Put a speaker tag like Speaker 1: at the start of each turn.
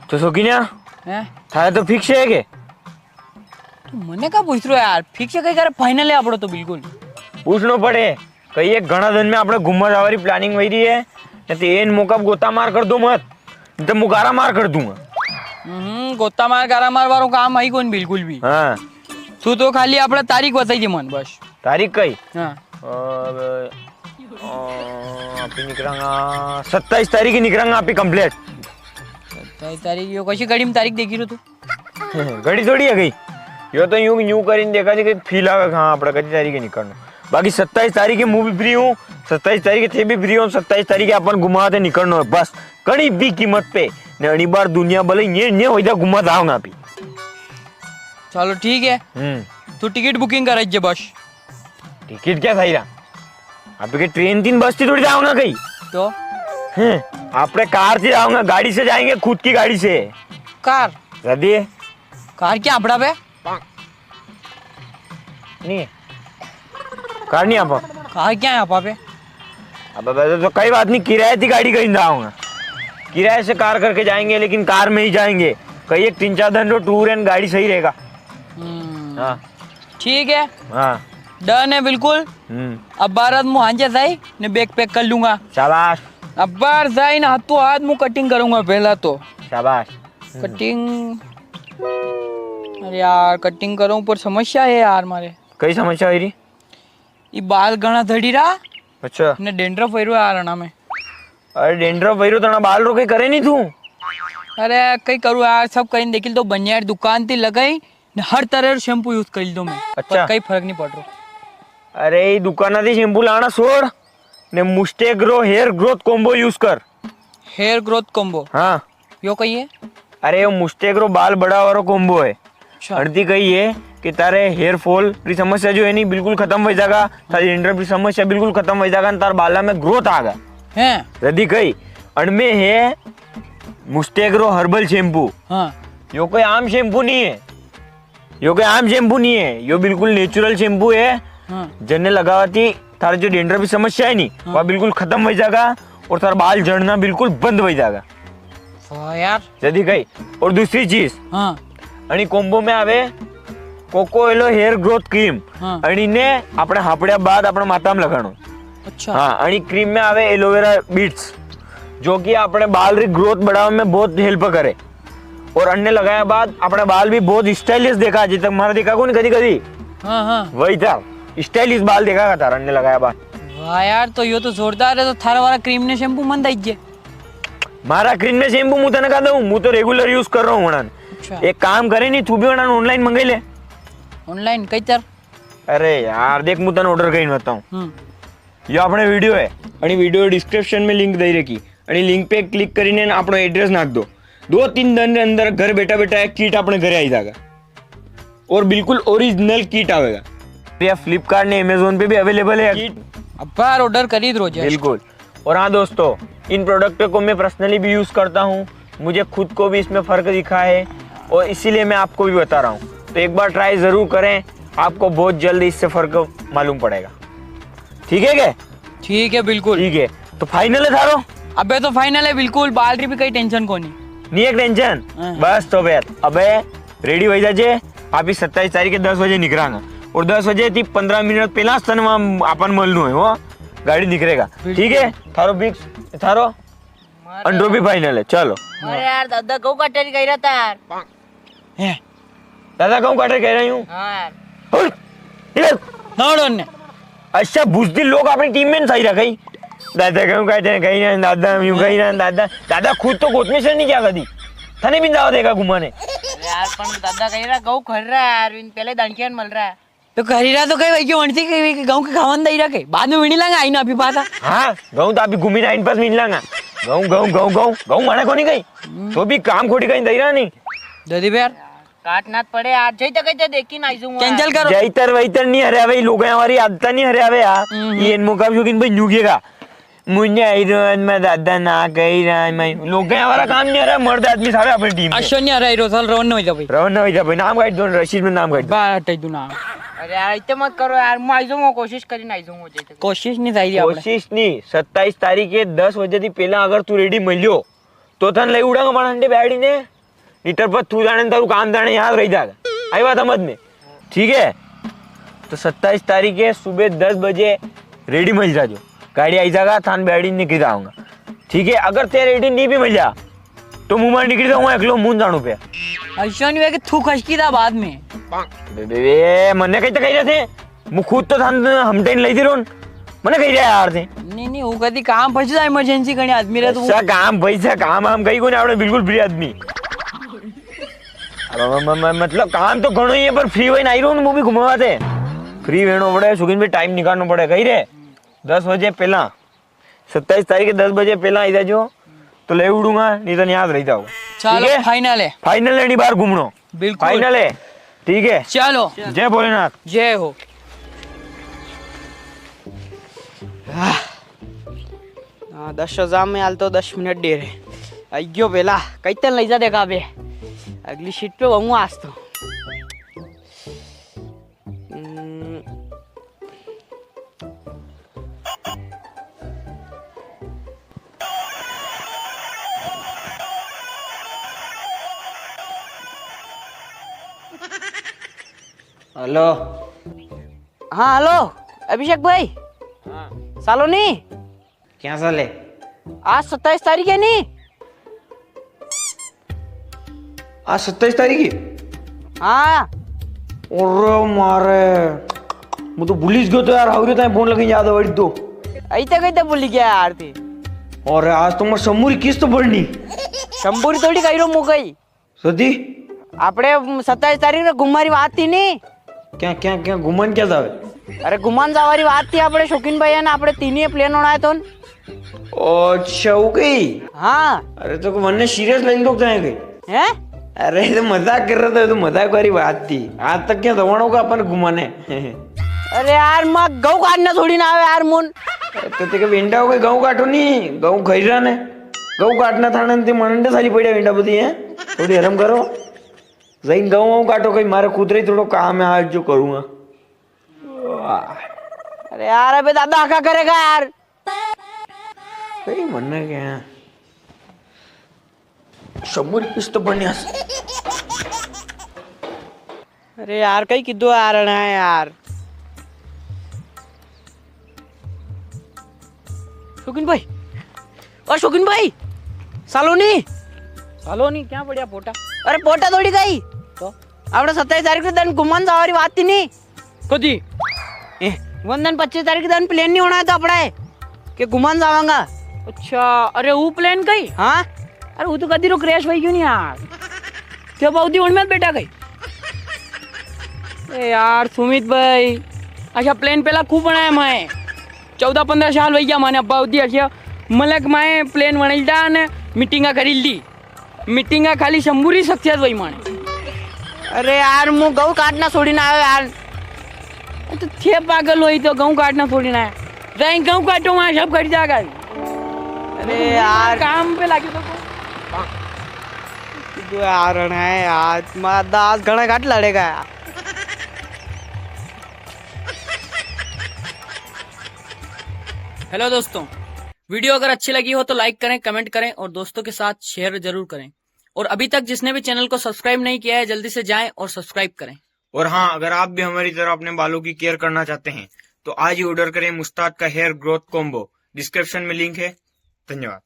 Speaker 1: तो सोकिन्या
Speaker 2: હે
Speaker 1: थारा तो फिक्स है के
Speaker 2: તું મને કા પૂછ રહ્યો યાર ફિક્સ કઈ કરે ફાઇનલ હે આપણો તો બિલકુલ
Speaker 1: पूछनो पड़े कई एक घना दिन में આપણે घूमवा जावारी प्लानिंग वही रही है नहीं तो एन मौका गोता मार कर दो मत नहीं तो मुगारा मार कर दूंगा
Speaker 2: ગોતા માર ગારા માર વાળું કામ આવી કોણ બિલકુલ બી
Speaker 1: हाँ
Speaker 2: તું તો ખાલી આપણે તારીખ બતાવી દે મને બસ
Speaker 1: तारीख कई
Speaker 2: હા
Speaker 1: आप निकलेंगा 27 तारीख निकलेंगा आप कंप्लीट
Speaker 2: 27 તારીખ યો કશી ઘડીમાં તારીખ દેખી રહ્યો તું
Speaker 1: घड़ी थोड़ी है गई यो तो यूं यूं કરીને देखा थी कि फील आवे हाँ આપણે કઈ તારીખે નીકળનો बाकी 27 तारीखे मैं भी फ्री हूँ 27 तारीखे थे भी फ्री हूँ 27 तारीखे अपन घुमाते निकलना है बस कड़ी भी कीमत पे ने अड़ी बार दुनिया भले ये वही घुमा आओ ना भी
Speaker 2: ચાલો ઠીક હે તું ટિકિટ બુકિંગ કરાઈ દે બસ
Speaker 1: टिकट क्या सही रहा आप के ट्रेन तीन बस थी थोड़ी जाऊंगा कहीं
Speaker 2: તો
Speaker 1: आपने कार से जाऊंगा गाड़ी से जाएंगे खुद की गाड़ी से
Speaker 2: કાર
Speaker 1: रदी
Speaker 2: કાર ક્યાં આપડા पे
Speaker 1: नहीं है कार नहीं आप
Speaker 2: કાર ક્યાં है આપા पे
Speaker 1: अब तो कई बात नहीं किराए की गाड़ी कहीं जाऊंगा किराए से कार करके जाएंगे लेकिन कार में ही जाएंगे कहीं एक 3-4 दिन तो टूर एंड गाड़ी सही रहेगा हाँ
Speaker 2: ठीक है
Speaker 1: हाँ
Speaker 2: डन है बिल्कुल अब बारात मुँह हांजे जाई ने बैग पैक कर लूंगा
Speaker 1: शाबाश
Speaker 2: अब बाहर जाई ना हाथों हाथ मुँह कटिंग करूंगा पहला तो
Speaker 1: शाबाश
Speaker 2: कटिंग अरे यार कटिंग करूं पर समस्या है यार मारे
Speaker 1: कई समस्या हुई रही
Speaker 2: ये बाल घना धड़ी रहा
Speaker 1: अच्छा
Speaker 2: ने डेंड्रफ होइरो यार ना में
Speaker 1: अरे डेंड्रफ भैरो तो बाल रो कई करे नहीं तू
Speaker 2: अरे कई करूँ यार सब कहीं देखिल तो बनिया दुकान थी लगाई ने हर तरह शैम्पू यूज कर दो मैं
Speaker 1: अच्छा।
Speaker 2: पर कई फर्क नहीं पड़ रहा
Speaker 1: अरे ये दुकान थी शैम्पू लाना छोड़ ने मुस्टे grow hair growth combo use कर
Speaker 2: हेयर ग्रोथ कॉम्बो
Speaker 1: हाँ
Speaker 2: यो कही है
Speaker 1: अरे वो मुस्टे ग्रो बाल बड़ा वाला कॉम्बो है
Speaker 2: अच्छा
Speaker 1: अर्धी कही है कि तारे हेयर फॉल की समस्या जो है नहीं बिल्कुल खत्म हो जाएगा तारी डेंड्रफ की समस्या बिल्कुल खत्म हो जाएगा तार बाला में ग्रोथ आएगा
Speaker 2: हैं
Speaker 1: रदी कही अनमें है मुस्टेग्रो हर्बल शैम्पू
Speaker 2: हाँ
Speaker 1: यो कोई आम शैम्पू नहीं है यो कोई आम शैम्पू नहीं है यो बिल्कुल नेचुरल शैम्पू है
Speaker 2: हाँ
Speaker 1: जन्ने लगावाती थारे जो डेंड्रफ की समस्या है नहीं वह बिल्कुल खत्म हो जाएगा और तार बाल झड़ना बिल्कुल बंद हो जाएगा
Speaker 2: वाह यार
Speaker 1: रदी कही और दूसरी चीज
Speaker 2: हाँ
Speaker 1: आणि कोम्बो में आवे कोकोएलो हेयर ग्रोथ क्रीम
Speaker 2: हाँ
Speaker 1: आणि ने આપણે હાપડ્યા બાદ આપણે માથામાં લગાડો
Speaker 2: अच्छा
Speaker 1: हाँ आणि क्रीम में आवे एलोवेरा बीट्स जो कि अपने बाल री ग्रोथ बढ़ाने में बहुत हेल्प करे और अन्य लगाया बाद अपने बाल भी बहुत स्टाइलिश देखा अभी तक मारा देखा को नहीं कभी कभी
Speaker 2: हाँ हाँ
Speaker 1: वही था स्टाइलिश बाल देखा था अन्य लगाया बाद
Speaker 2: वाह यार तो यो तो जोरदार है तो थारा वाला क्रीम ने शैम्पू मन दीजिए
Speaker 1: मारा क्रीम में शैम्पू मुँह तने कहता हूँ मुँह तो रेगुलर यूज कर रहा हूँ वनान
Speaker 2: अच्छा
Speaker 1: एक काम करे नहीं तू भी वनान ऑनलाइन मंगाई ले
Speaker 2: ऑनलाइन कई तर
Speaker 1: अरे यार देख मुँह तने ऑर्डर कहीं बताऊँ ये अपने वीडियो है आणि वीडियो डिस्क्रिप्शन में लिंक दई रखी आणि लिंक पे क्लिक કરીને આપણો એડ્રેસ નાખ દો 2-3 दिन के अंदर घर बैठा बैठा एक किट अपने घरे आई जाएगा और बिल्कुल ओरिजिनल किट आवेगा ये फ्लिपकार्ट ने अमेज़न पे भी अवेलेबल है किट
Speaker 2: अब बार ऑर्डर कर ही दो
Speaker 1: बिल्कुल और हाँ दोस्तों इन प्रोडक्टों को मैं पर्सनली भी यूज़ करता हूँ मुझे खुद को भी इसमें फ़र्क दिखा है और इसीलिए मैं आपको भी बता रहा हूँ तो एक बार ट्राई ज़रूर करें आपको बहुत जल्द इससे फ़र्क मालूम पड़ेगा ठीक है क्या
Speaker 2: ठीक है बिल्कुल
Speaker 1: ठीक है तो फाइनल है थारो
Speaker 2: अबे तो फाइनल है बिल्कुल बाल री भी कई टेंशन को नहीं
Speaker 1: नहीं एक टेंशन बस तो बेर अबे रेडी हो जाजे आप 27 तारीख 10 बजे निकलांगा और 10 बजे थी 15 मिनट पहला तन अपन मलनु है वो गाड़ी निकलेगा ठीक है थारो बिक्स थारो अंडो भी फाइनल है चलो
Speaker 3: अरे यार दादा गौ काटे गई रहता यार
Speaker 2: है
Speaker 1: दादा कहूँ काटे कह रही हूँ
Speaker 3: हाँ यार
Speaker 2: नौड़न ने
Speaker 1: अच्छा बुजदिल लोग अपनी टीम में सही रखा दादा कहूँ कहते कहीं ना दादा यूं कहीं ना दादा दादा खुद तो गोद में से नहीं क्या कदी थने भी जाओ देगा घुमाने
Speaker 3: यार पण दादा कही रहा गौ खर रहा है यार पहले दानकियान मल रहा है
Speaker 2: तो करी रहा तो कई वही वणती कई गांव के खावन दई रखे बाद में विनी लांगा आई ना अभी पाता
Speaker 1: हाँ गाँव तो अभी घूमी नाइन पास मिल लांगा गाँव गाँव गाँव गाँव गाँव माने को नहीं गई तो भी काम खोटी कहीं दई रहा नहीं
Speaker 2: ददी बेर
Speaker 3: काट नाथ पड़े यार जई तक तो देखी ना आइजूंगा
Speaker 2: कैंसिल करो
Speaker 1: जैतर वैतर नहीं हरे भाई लोग हमारी आदत नहीं हरे हवे यार ये मुकाब जोगिन भाई न्यूगेगा मुझे आई रोन मैं दादा ना कही रहा मैं लोग हमारा काम नहीं हरा मर्द आदमी सारे अपनी टीम में
Speaker 2: अश्वनी आ रहा रोसल रवन नहीं भाई
Speaker 1: रवन ना भाई नाम गाइड दो रशीद में नाम गाइड
Speaker 2: बार हटाई दू ना
Speaker 3: अरे यार इतने मत करो यार मैं आइजूंगा कोशिश करी ना आइजूंगा जई तक
Speaker 2: कोशिश नहीं चाहिए આપણે
Speaker 1: कोशिश नहीं 27 तारीख 10 बजे थी पहला अगर तू रेडी मिलियो तो तन लई उड़ांगा मानंडे बैडी ने नीतर पर तू जाने तारू काम जाने याद रह जाएगा। आई बात समझ में? ठीक है, तो 27 तारीख है सुबह 10 बजे रेडी मिल जाजो। गाड़ी आई जाएगा, थान गाड़ी निकल जाऊंगा। ठीक है, अगर ते रेडी नहीं भी मिल जा तो मुंह मार निकल जाऊंगा एकलो मुंह जाणू पे।
Speaker 2: ऐसा नहीं है कि थू खसकी था बाद में।
Speaker 1: बे मने कही तो कही रहे थे मु खुद तो थान हमटेन लई थी रोन मने कही रहे यार थे।
Speaker 2: नहीं वो कभी काम फंस जाए इमरजेंसी करने आदमी रहे तो
Speaker 1: पैसा काम पैसा काम हम कहीं को नहीं आवड़े बिल्कुल फ्री आदमी। मतलब काम तो घणो ही है पर फ्री वही नहीं रहूं वो भी घुमावा थे। फ्री वेणो पड़े सुगिन भी टाइम निकालना पड़े। कही रे 10 बजे पहला 27 तारीख के 10 बजे पहला आई जाओ तो ले उड़ूंगा नहीं तो याद रह जाओ।
Speaker 2: चलो फाइनल है।
Speaker 1: फाइनल है नहीं बाहर घूमनो
Speaker 2: बिल्कुल
Speaker 1: फाइनल है। ठीक है
Speaker 2: चलो
Speaker 1: जय भोलेनाथ।
Speaker 2: जय हो।
Speaker 3: हाँ 10,000 में हाल तो 10 मिनट देर है। अयो बेला कई तन लई जा देखा बे अगली सीट पे वहूँ आज तो। हेलो हाँ हेलो अभिषेक भाई।
Speaker 1: हाँ
Speaker 3: सालोनी
Speaker 1: क्या साले
Speaker 3: आज 27 तारीख है नी।
Speaker 1: आज 27 तारीख है।
Speaker 3: हाँ
Speaker 1: और मारे मैं तो भूलिस गयो तो यार हाउरे ताई फोन लगी याद है तो।
Speaker 3: ऐते कैते भूली गया यार ती।
Speaker 1: और आज तो मैं समूरी किस्त भरनी
Speaker 3: शंभूरी थोड़ी कही रो मुकई
Speaker 1: सती
Speaker 3: आपड़े 27 तारीख गुम्मारी बात थी नी।
Speaker 1: क्या क्या क्या घुमन क्या जावे।
Speaker 3: अरे गुमान जावारी बात थी आपड़े शौकीन भाई ना आपड़े तीन प्लेन होना है तो।
Speaker 1: अच्छा हो गई।
Speaker 3: हाँ
Speaker 1: अरे तो मन सीरियस ले लो जाएंगे
Speaker 3: हैं।
Speaker 1: अरे तो मजाक कर रहा था तो मजाक वाली बात थी। आज तक क्या दवाणों का अपन घुमाने।
Speaker 3: अरे यार माँ गऊ काटना थोड़ी ना आवे यार मुन।
Speaker 1: तो तेरे वेंडा हो गए गऊ काटो नहीं गऊ खरीदा ने गऊ काटना था ना मनंडे सारी पड़े वेंडा बदी है थोड़ी आराम करो जैन गऊ काटो कहीं मारे कुतरे थोड़ो काम है आज जो करूंगा।
Speaker 3: अरे यार अबे दादा आका करेगा यार।
Speaker 1: कहीं मन क्या शंभर किस्त बढ़िया।
Speaker 3: अरे यार कहीं किदो आ रहा है यार। शौकीन भाई और शौकीन भाई सालोनी सालोनी क्या बढ़िया पोटा। अरे पोटा थोड़ी गई तो आपने 27 तारीख के दिन घुमान जावारी बात थी नहीं
Speaker 2: कदी
Speaker 3: वंदन 25 तारीख के दिन प्लेन नहीं होना है तो अपना है कि घुमान जावांगा।
Speaker 2: अच्छा अरे वो प्लेन गई।
Speaker 3: हाँ
Speaker 2: अरे वो तो कदी रो क्रैश भाई क्यों नहीं यार क्या बाउदी उड़ में बेटा गई। ए यार सुमित भाई अच्छा प्लेन पहला खूब बनाया मैं 14-15 साल वही गया मैंने बाउदी अच्छा मलक मैं प्लेन बनाई ने मीटिंगा करी ली मीटिंगा खाली शंभूरी सक्सेस वही माने।
Speaker 3: अरे यार मुँह गऊ काटना छोड़ी ना आवे यार।
Speaker 2: तो थे पागल हुई तो गेहूँ काटना थोड़ी ना है जाए गेहूँ काटो वहाँ सब कट जाएगा।
Speaker 3: अरे यार
Speaker 2: काम पे लगे तो
Speaker 3: किदो आ रहा है यार माँ दास घना घाट लड़ेगा यार।
Speaker 2: हेलो दोस्तों वीडियो अगर अच्छी लगी हो तो लाइक करें कमेंट करें और दोस्तों के साथ शेयर जरूर करें और अभी तक जिसने भी चैनल को सब्सक्राइब नहीं किया है जल्दी से जाएं और सब्सक्राइब करें।
Speaker 1: और हाँ अगर आप भी हमारी तरह अपने बालों की केयर करना चाहते हैं तो आज ही ऑर्डर करें मुस्ताद का हेयर ग्रोथ कॉम्बो। डिस्क्रिप्शन में लिंक है। धन्यवाद।